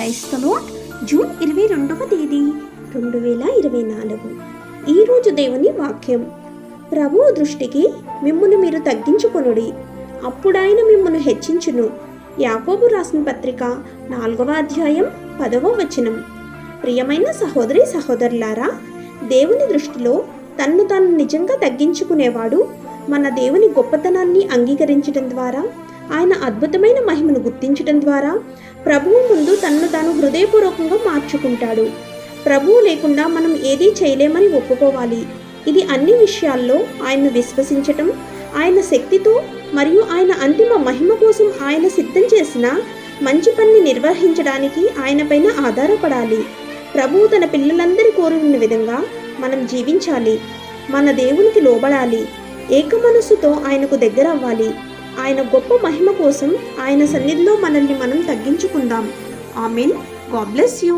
క్రైస్తలో June 22వ తేదీ 2024. ఈరోజు దేవుని వాక్యం. ప్రభువు దృష్టికి మిమ్మును మీరు తగ్గించుకొనుడి, అప్పుడాయన మిమ్మును హెచ్చించును. యాకోబు రాసిన పత్రిక 4వ అధ్యాయం 10వ వచనం. ప్రియమైన సహోదరి సహోదరులారా, దేవుని దృష్టిలో తన్ను తాను నిజంగా తగ్గించుకునేవాడు మన దేవుని గొప్పతనాన్ని అంగీకరించడం ద్వారా, ఆయన అద్భుతమైన మహిమను గుర్తించడం ద్వారా ప్రభువు ముందు తన్ను తాను హృదయపూర్వకంగా మార్చుకుంటాడు. ప్రభువు లేకుండా మనం ఏదీ చేయలేమని ఒప్పుకోవాలి. ఇది అన్ని విషయాల్లో ఆయన్ను విశ్వసించటం, ఆయన శక్తితో మరియు ఆయన అంతిమ మహిమ కోసం ఆయన సిద్ధం చేసిన మంచి పనిని నిర్వహించడానికి ఆయన పైన ఆధారపడాలి. ప్రభువు తన పిల్లలందరి కోరిన విధంగా మనం జీవించాలి. మన దేవునికి లోబడాలి. ఏక మనస్సుతో ఆయనకు దగ్గర అవ్వాలి. ఆయన గొప్ప మహిమ కోసం ఆయన సన్నిధిలో మనల్ని మనం తగ్గించుకుందాం. ఆమేన్. God bless you.